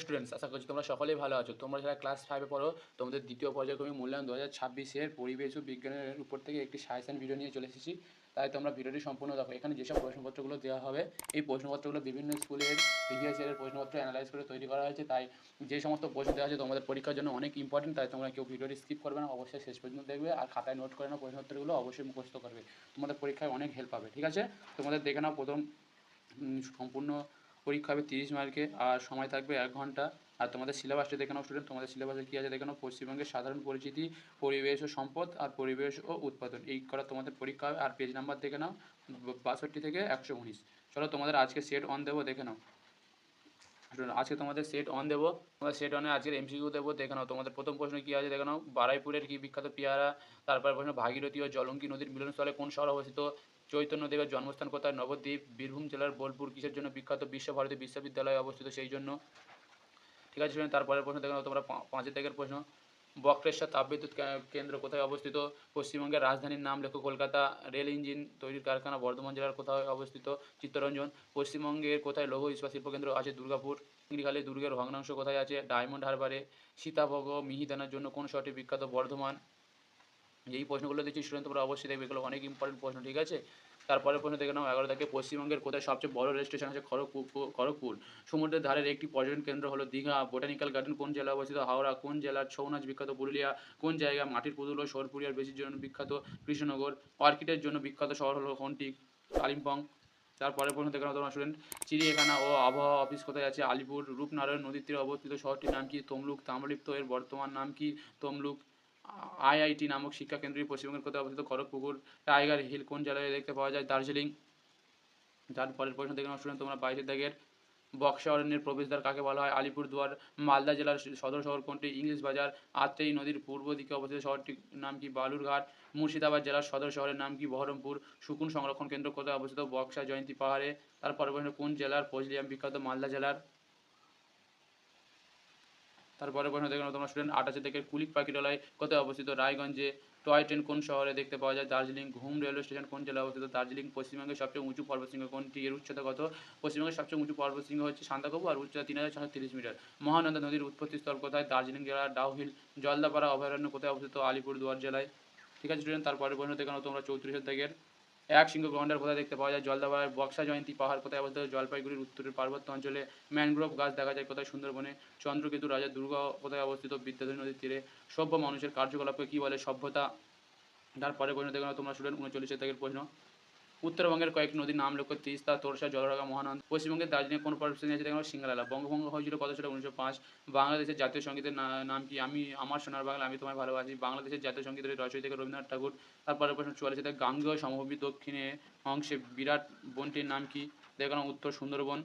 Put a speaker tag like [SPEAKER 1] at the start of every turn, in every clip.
[SPEAKER 1] Students, আশা করছি তোমরা সকলেই ভালো আছো। তোমরা যারা ক্লাস 5 এ পড়ো, তোমাদের দ্বিতীয় পর্যায়ক্রমিক মূল্যায়ন 2026 এর পরিবেশ ও বিজ্ঞানের উপর থেকে একটি সাজেশন ভিডিও নিয়ে চলে এসেছি। তাই তোমরা ভিডিওটি সম্পূর্ণ দেখো। এখানে যেসব প্রশ্নপত্রগুলো দেওয়া হবে, এই প্রশ্নপত্রগুলো বিভিন্ন স্কুলের প্রিভিয়াস ইয়ারের প্রশ্নপত্র অ্যানালাইজ করে তৈরি করা হয়েছে। তাই যে সমস্ত প্রশ্ন দেওয়া আছে তোমাদের পরীক্ষার জন্য অনেক ইম্পর্টেন্ট। তাই তোমরা কেউ ভিডিওটি স্কিপ করবে না, অবশ্যই শেষ পর্যন্ত দেখবে। আর খাতায় নোট করে নাও, প্রশ্নোত্তরগুলো অবশ্যই মুখস্থ করবে। তোমাদের পরীক্ষায় অনেক হেল্প পাবে, ঠিক আছে? তোমাদের দেখে নাও, প্রথম সম্পূর্ণ পরীক্ষা হবে 30 মার্কে, আর সময় থাকবে 1 ঘন্টা। আর তোমাদের সিলেবাসটা দেখে নাও স্টুডেন্ট, তোমাদের সিলেবাসে কী আছে দেখে নাও। পশ্চিমবঙ্গের সাধারণ পরিচিতি, পরিবেশ ও সম্পদ, আর পরিবেশ ও উৎপাদন, এই করা তোমাদের পরীক্ষা হবে। আর পেজ নাম্বার দেখে নাও 62 থেকে 119। চলো তোমাদের আজকে সেট অন দেবো, দেখে নাও। আজকে তোমাদের সেট অন দেবো, তোমাদের সেট অনে আজকের এমসিকিউ দেবো, দেখে নাও। তোমাদের প্রথম প্রশ্ন কী আছে দেখে নাও। বারাইপুরের কি বিখ্যাত পেয়ারা? তারপরে প্রশ্ন, ভাগীরথী ও জলঙ্গি নদীর মিলনস্থলে কোন শহর অবস্থিত? চৈতন্যদেবের জন্মস্থান কোথায়? নবদ্বীপ। বীরভূম জেলার বোলপুর কিসের জন্য বিখ্যাত? বিশ্বভারতী বিশ্ববিদ্যালয়ে অবস্থিত সেই জন্য, ঠিক আছে স্টুডেন্ট। তারপরের প্রশ্ন দেখে নাও তোমরা, 5 দাগের প্রশ্ন, বক্রেশ্বর তাপবিদ্যুৎ কেন্দ্র কোথায় অবস্থিত? পশ্চিমবঙ্গের রাজধানীর নাম লেখো। কলকাতা। রেল ইঞ্জিন তৈরির কারখানা বর্ধমান জেলার কোথায় অবস্থিত? চিত্তরঞ্জন। পশ্চিমবঙ্গের কোথায় লৌহ ইস্পাত শিল্পকেন্দ্র আছে? দুর্গাপুর। চিংড়িখালি দুর্গের ভগ্নাংশ কোথায় আছে? ডায়মন্ড হারবারে। সীতাভোগ মিহিদানার জন্য কোন শহরটি বিখ্যাত? বর্ধমান। এই প্রশ্নগুলো দিচ্ছি স্টুডেন্ট, তোমরা অবশ্যই দেখবে, এগুলো অনেক ইম্পর্টেন্ট প্রশ্ন, ঠিক আছে? তারপরের প্রশ্ন দেখে নাও 11 থেকে, পশ্চিমবঙ্গের কোথায় সবচেয়ে বড় রেল স্টেশন আছে? খড়গপুর। সমুদ্রের ধারের একটি পর্যটন কেন্দ্র হলো দীঘা। বোটানিক্যাল গার্ডেন কোন জেলায় অবস্থিত? হাওড়া। কোন জেলার ছৌ নাচ বিখ্যাত? পুরুলিয়া। কোন জায়গা মাটির পুতুল ও সরপুরিয়ার বেশির জন্য বিখ্যাত? কৃষ্ণনগর। অর্কিডের জন্য বিখ্যাত শহর হলো হন্টিক, কালিম্পং। তারপরের প্রশ্ন দেখে নাও তোমার স্টুডেন্ট, চিড়িয়াখানা ও আবহাওয়া অফিস কোথায় আছে? আলিপুর। রূপনারায়ণ নদীর তীরে অবস্থিত শহরটির নাম কি? তমলুক। তাম্রলিপ্ত এর বর্তমান নাম কি? তমলুক। আইআইটি নামক শিক্ষা কেন্দ্রটি পশ্চিমবঙ্গের কোথায় অবস্থিত? খড়গপুর। টাইগার হিল কোন জেলায় দেখতে পাওয়া যায়? দার্জিলিং। তারপরের প্রশ্ন দেখে নাও স্টুডেন্ট তোমরা, 22 দাগের, বক্সা অরণ্যের প্রবেশদ্বার কাকে বলা হয়? আলিপুরদুয়ার। মালদা জেলার সদর শহর কোনটি? ইংলিশ বাজার। আত্রেই নদীর পূর্ব দিকে অবস্থিত শহরটির নাম কি? বালুরঘাট। মুর্শিদাবাদ জেলার সদর শহরের নাম কি? বহরমপুর। শকুন সংরক্ষণ কেন্দ্র কোথায় অবস্থিত? বক্সা জয়ন্তী পাহাড়ে। তারপরের প্রশ্ন, কোন জেলার ফজলিয়াম বিখ্যাত? মালদা জেলার। তারপরে প্রশ্ন দেখে নাও তোমরা স্টুডেন্ট, 28 থেকে, কুলিক পাখিরালয় কোথায় অবস্থিত? রায়গঞ্জে। টয় ট্রেন কোন শহরে দেখতে পাওয়া যায়? দার্জিলিং। ঘুম রেলওয়ে স্টেশন কোন জেলায় অবস্থিত? দার্জিলিং। পশ্চিমবঙ্গের সবচেয়ে উঁচু পর্বতশৃঙ্গ কোনটি? এর উচ্চতা কত? পশ্চিমবঙ্গের সবচেয়ে উঁচু পর্বতশৃঙ্গ হচ্ছে সান্দাকফু, আর উচ্চতা 3630 মিটার। মহানন্দা নদীর উৎপত্তিস্থল কোথায়? দার্জিলিং জেলার ডাউহিল। জলদাপাড়া অভয়ারণ্য কোথায় অবস্থিত? আলিপুরদুয়ার জেলায়, ঠিক আছে স্টুডেন্ট। তারপরে প্রশ্ন দেখে নাও তোমরা, 34 দাগের, এক সিংহ গন্ডার কোথায় দেখতে পাওয়া যায়? জলদাপাড়ায়। বক্সা জয়ন্তী পাহাড় কোথায় অবস্থিত? জলপাইগুড়ির উত্তরের পার্বত্য অঞ্চলে। ম্যানগ্রোভ গাছ দেখা যায় কোথায়? সুন্দরবনে। চন্দ্রকেতু রাজার দুর্গ কোথায় অবস্থিত? বিদ্যাধরী নদীর তীরে। সভ্য মানুষের কার্যকলাপকে কী বলে? সভ্যতা। তারপরে প্রশ্ন দেখে নাও তোমরা স্টুডেন্ট, 39 দাগের প্রশ্ন, উত্তরবঙ্গের কয়েকটি নদীর নাম লেখো। তিস্তা, তোরসা, জলঢাকা, মহানন্দা। পশ্চিমবঙ্গের দার্জিলিং কোন পর্বতশ্রেণী আছে? দেখো সিঙ্গালালা। বঙ্গভঙ্গ হয়েছিল কত সালে? 1905। বাংলাদেশের জাতীয় সঙ্গীতের নাম কি? আমি আমার সোনার বাংলা আমি তোমায় ভালোবাসি। বাংলাদেশের জাতীয় সঙ্গীতের রচয়িতা রবীন্দ্রনাথ ঠাকুর। তারপরে প্রশ্ন 44 থেকে, গাঙ্গেয় সমভূমির দক্ষিণে অংশে বিরাট বনটির নাম কি? দেখো উত্তর সুন্দরবন।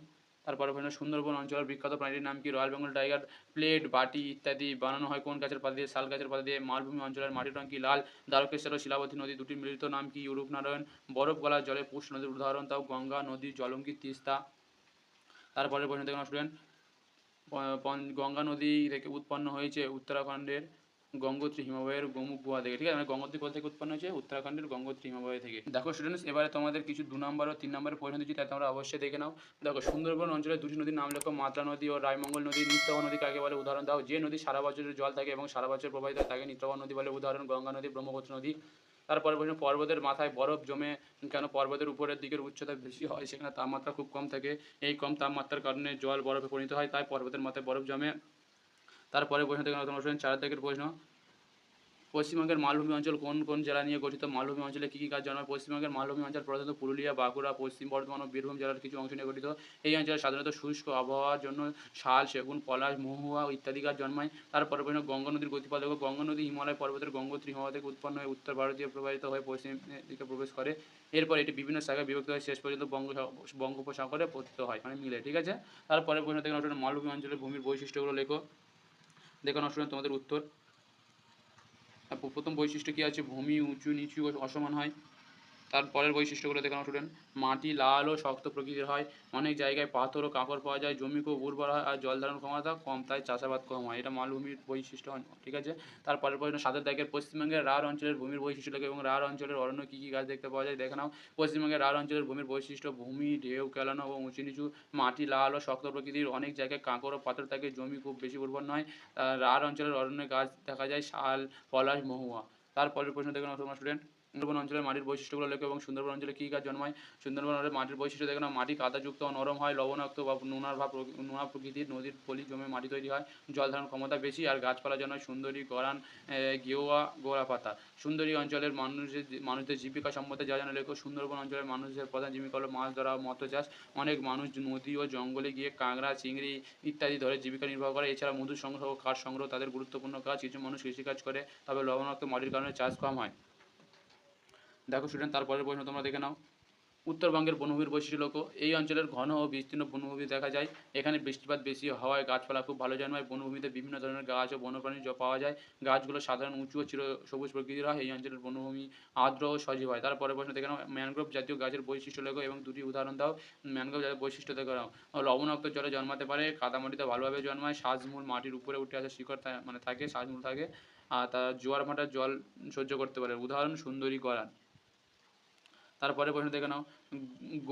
[SPEAKER 1] তারপরে প্রশ্ন, সুন্দরবন অঞ্চলের বিখ্যাত প্রাণীর নাম কি? Royal Bengal tiger. প্লেট, বাটি ইত্যাদি বানানো হয় কোন গাছের পাতা দিয়ে? শাল গাছের পাতা দিয়ে। মালভূমি অঞ্চলের মাটির রং কি? লাল। দ্বারকেশ্বর ও শিলাবতী নদী দুটির মিলিত নাম কি? রূপনারায়ণ। বরফ গলার জলে পুষ নদীর উদাহরণ দাও। গঙ্গা, নদী, জলঙ্গি, তিস্তা। তারপরে প্রশ্ন দেখুন স্টুডেন্ট, গঙ্গা নদী থেকে উৎপন্ন হয়েছে উত্তরাখণ্ডের গঙ্গোত্রী হিমবাহের গোমুখ গুহা থেকে, ঠিক আছে? মানে গঙ্গোত্রী কোথা থেকে উৎপন্ন হয়েছে? উত্তরাখণ্ডের গঙ্গোত্রী হিমবাহ থেকে। দেখো স্টুডেন্টস, এবারে তোমাদের কিছু 2 নম্বর ও 3 নম্বরের প্রশ্ন দিচ্ছি, তাই তোমরা অবশ্যই দেখে নাও। দেখো, সুন্দরবন অঞ্চলের দুটি নদীর নাম লেখো। মাত্রা নদী ও রায়মঙ্গল নদী। নিত্যবাহ নদী কাকে বলে? উদাহরণ দাও। যে নদী সারা বছরের জল থাকে এবং সারা বছর প্রবাহিত হয় তাকে নিত্যবাহ নদী বলে। উদাহরণ, গঙ্গা নদী, ব্রহ্মপুত্র নদী। তারপরে প্রশ্ন, পর্বতের মাথায় বরফ জমে কেন? পর্বতের উপরের দিকের উচ্চতা বেশি হয়, সেখানে তাপমাত্রা খুব কম থাকে। এই কম তাপমাত্রার কারণে জল বরফে পরিণত হয়, তাই পর্বতের মাথায় বরফ জমে। তারপরে প্রশ্ন থেকে তোমার 4 দাগের প্রশ্ন, পশ্চিমবঙ্গের মালভূমি অঞ্চল কোন কোন জেলা নিয়ে গঠিত? মালভূমি অঞ্চলে কী কী গাছ জন্মায়? পশ্চিমবঙ্গের মালভূমি অঞ্চল প্রধানত পুরুলিয়া, বাঁকুড়া, পশ্চিম বর্ধমান ও বীরভূম জেলার কিছু অংশ নিয়ে গঠিত। এই অঞ্চলে সাধারণত শুষ্ক আবহাওয়ার জন্য শাল, সেগুন, পলাশ, মহুয়া ইত্যাদি গাছ জন্মায়। তারপরে প্রশ্ন, গঙ্গা নদীর গতিপথ দেখো। গঙ্গা নদী হিমালয় পর্বতের গঙ্গোত্রী হিমবাহ থেকে উৎপন্ন হয়ে উত্তর ভারতীয় প্রবাহিত হয়ে পশ্চিম দিকে প্রবেশ করে। এরপর এটি বিভিন্ন শাখায় বিভক্ত হয়ে শেষ পর্যন্ত বঙ্গোপসাগরে পতিত হয়, মানে মিলে, ঠিক আছে? তারপরে প্রশ্ন থেকে মালভূমি অঞ্চলের ভূমির বৈশিষ্ট্যগুলো লেখো। দেখো নষ্ট তোমাদের উত্তর। প্রথম বৈশিষ্ট্য কী আছে? ভূমি উঁচু নিচু ও অসমান হয়। তারপরের বৈশিষ্ট্যগুলো দেখে নাও স্টুডেন্ট। মাটি লাল ও শক্ত প্রকৃতির হয়। অনেক জায়গায় পাথর ও কাঁকর পাওয়া যায়। জমি খুব উর্বর হয় আর জল ধারণ ক্ষমতা কম, তাই চাষাবাদ কম হয়। এটা মালভূমির বৈশিষ্ট্য, ঠিক আছে। তারপরের প্রশ্ন ৭ এর দাগের পশ্চিমবঙ্গের রাঢ় অঞ্চলের ভূমির বৈশিষ্ট্য লেখো এবং রাঢ় অঞ্চলের অরণ্য কী কী গাছ দেখতে পাওয়া যায় দেখে নাও। পশ্চিমবঙ্গের রাঢ় অঞ্চলের ভূমির বৈশিষ্ট্য: ভূমি ঢেউ খেলানো ও উঁচু নিচু, মাটি লাল ও শক্ত প্রকৃতির, অনেক জায়গায় কাঁকর ও পাথর থাকে, জমি খুব বেশি উর্বর নয়। রাঢ় অঞ্চলের অরণ্যে গাছ দেখা যায় শাল, পলাশ, মহুয়া। তারপরের প্রশ্ন দেখে নাও তোমরা স্টুডেন্ট। সুন্দরবন অঞ্চলের মাটির বৈশিষ্ট্যগুলো লেখো এবং সুন্দরবন অঞ্চলে কী গাছ জন্মায়। সুন্দরবন অঞ্চলের মাটির বৈশিষ্ট্য দেখে নাও। মাটি কাদাযুক্ত ও নরম হয়, লবণাক্ত বা নোনা প্রকৃতির, নদীর পলি জমে মাটি তৈরি হয়, জল ধারণ ক্ষমতা বেশি, আর গাছপালা জন্মায় সুন্দরী, গরান, গেওয়া, গোড়াপাতা। সুন্দরী অঞ্চলের মানুষদের জীবিকা সম্বন্ধে যা জানা লেখো। সুন্দরবন অঞ্চলের মানুষদের প্রধান জীবিকা হলো মাছ ধরা ও মৎস্য চাষ। অনেক মানুষ নদী ও জঙ্গলে গিয়ে কাঁকড়া, চিংড়ি ইত্যাদি ধরে জীবিকা নির্বাহ করে। এছাড়া মধু সংগ্রহ ও কাঠ সংগ্রহ তাদের গুরুত্বপূর্ণ কাজ। কিছু মানুষ কৃষিকাজ করে, তবে লবণাক্ত মাটির কারণে চাষ কম হয়। দেখো স্টুডেন্ট, তারপরের প্রশ্ন তোমরা দেখে নাও। উত্তরবঙ্গের বনভূমির বৈশিষ্ট্য লক্ষ্য। এই অঞ্চলের ঘন ও বিস্তীর্ণ বনভূমি দেখা যায়। এখানে বৃষ্টিপাত বেশি হওয়ায় গাছপালা খুব ভালো জন্মায়। বনভূমিতে বিভিন্ন ধরনের গাছ ও বন্যপ্রাণী পাওয়া যায়। গাছগুলো সাধারণ উঁচু ও চির সবুজ প্রকৃতির হয়। এই অঞ্চলের বনভূমি আর্দ্র ও সজীব হয়। তারপরের প্রশ্ন দেখে নাও। ম্যানগ্রোভ জাতীয় গাছের বৈশিষ্ট্য লেখো এবং দুটি উদাহরণ দাও। ম্যানগ্রোভ জাতীয় বৈশিষ্ট্য দেখে নাও। লবণাক্ত জলে জন্মাতে পারে, কাদামাটিতে ভালোভাবে জন্মায়, শ্বাসমূল মাটির উপরে উঠে আসে, শিকড় থাকে, শ্বাসমূল থাকে, আর তার জোয়ার ভাটার জল সহ্য করতে পারে। উদাহরণ: সুন্দরী, গরান। তারপরের প্রশ্ন দেখে নাও।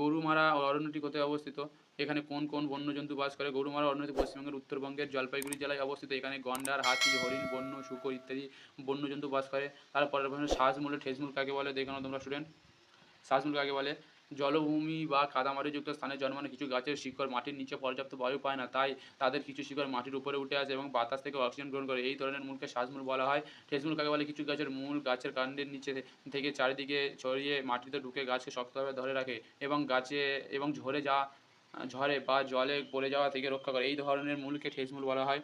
[SPEAKER 1] গরুমারা অরণ্যটি কোথায় অবস্থিত? এখানে কোন কোন বন্যজন্তু বাস করে? গরুমারা অরণ্যটি পশ্চিমবঙ্গের উত্তরবঙ্গের জলপাইগুড়ি জেলায় অবস্থিত। এখানে গন্ডার, হাতি, হরিণ, বন্য শূকর ইত্যাদি বন্যজন্তু বাস করে। তারপরের প্রশ্ন: শ্বাসমূলে ঠেসমূল কাকে বলে দেখে নাও তোমরা স্টুডেন্ট। শ্বাসমূল কাকে বলে? জলভূমি বা কাদামাটিযুক্ত স্থানে জন্মানো কিছু গাছের শিকড় মাটির নিচে পর্যাপ্ত বায়ু পায় না, তাই তাদের কিছু শিকড় মাটির উপরে উঠে আসে এবং বাতাস থেকে অক্সিজেন গ্রহণ করে। এই ধরনের মূলকে শ্বাসমূল বলা হয়। ঠেসমূল কাকে বলে? কিছু গাছের মূল গাছের কাণ্ডের নিচে থেকে চারিদিকে ছড়িয়ে মাটিতে ঢুকে গাছকে শক্তভাবে ধরে রাখে এবং ঝড়ে বা জলে পড়ে যাওয়া থেকে রক্ষা করে। এই ধরনের মূলকে ঠেসমূল বলা হয়।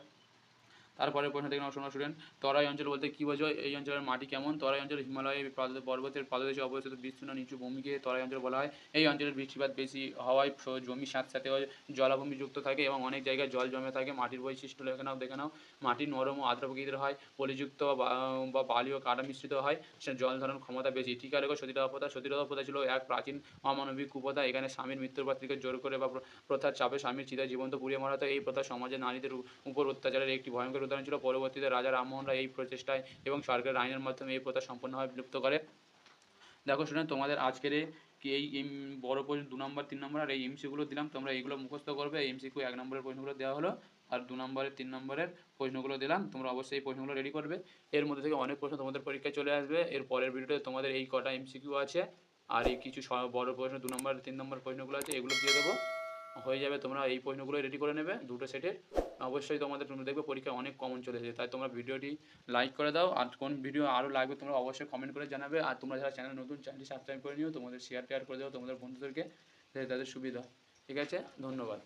[SPEAKER 1] তারপরের প্রশ্ন দেখে নাও শোনো স্টুডেন্ট। তরাই অঞ্চল বলতে কী বোঝো? এই অঞ্চলের মাটি কেমন? তরাই অঞ্চল হিমালয় পর্বতের পাদদেশে অবস্থিত বিস্তীর্ণ নিচু ভূমিকে তরাই অঞ্চল বলা হয়। এই অঞ্চলের বৃষ্টিপাত বেশি হওয়ায় জমি স্যাঁতস্যাঁতে জলাভূমি যুক্ত থাকে এবং অনেক জায়গায় জল জমে থাকে। মাটির বৈশিষ্ট্য দেখে নাও। মাটি নরম ও আর্দ্র প্রকৃতির হয়, পলিযুক্ত বা বালি ও কাদা মিশ্রিত হয়, সে জল ধারণ ক্ষমতা বেশি। টিকা রেখো সতীদাহ প্রথা। সতীদাহ প্রথা ছিল এক প্রাচীন অমানবিক কুপ্রথা। এখানে স্বামীর মৃত্যুর পর স্ত্রীকে জোর করে বা প্রথার চাপে স্বামীর চিতায় জীবন্ত পুড়িয়ে মারা হতো। এই প্রথা সমাজে নারীদের উপর অত্যাচারের একটি ভয়ঙ্কর উদাহরণ ছিল। পরবর্তীতে রাজা রামমোহন রায় এই প্রচেষ্টায় এবং সরকারের আইনের মাধ্যমে এই প্রথা সম্পূর্ণভাবে বিলুপ্ত করে। দেখো স্টুডেন্ট, তোমাদের আজকের এই বড় প্রশ্ন 2 নম্বর 3 নম্বর আর এই এমসিগুলো দিলাম, তোমরা এইগুলো মুখস্থ করবে। এমসিকিউ 1 নম্বরের প্রশ্নগুলো দেওয়া হলো আর 2 নম্বরের 3 নম্বরের প্রশ্নগুলো দিলাম, তোমরা অবশ্যই এই প্রশ্নগুলো রেডি করবে। এর মধ্যে থেকে অনেক প্রশ্ন তোমাদের পরীক্ষায় চলে আসবে। এর পরের ভিডিওতে তোমাদের এই কটা এমসিকিউ আছে আর এই কিছু বড় প্রশ্ন 2 নম্বর 3 নম্বর প্রশ্নগুলো আছে, এগুলো দিয়ে দেবো, হয়ে যাবে। তোমরা এই প্রশ্নগুলো রেডি করে নেবে দুটো সেটের। অবশ্যই তোমাদের দেখবে পরীক্ষায় অনেক কমন চলে এসেছে, তাই তোমরা ভিডিওটি লাইক করে দাও। আর কোন ভিডিও আরও লাগবে তোমরা অবশ্যই কমেন্ট করে জানাবে। আর তোমরা যারা চ্যানেল নতুন, চ্যানেলটি সাবস্ক্রাইব করে নিও, তোমাদের শেয়ার করে দাও তোমাদের বন্ধুদেরকে, যাতে তাদের সুবিধা। ঠিক আছে, ধন্যবাদ।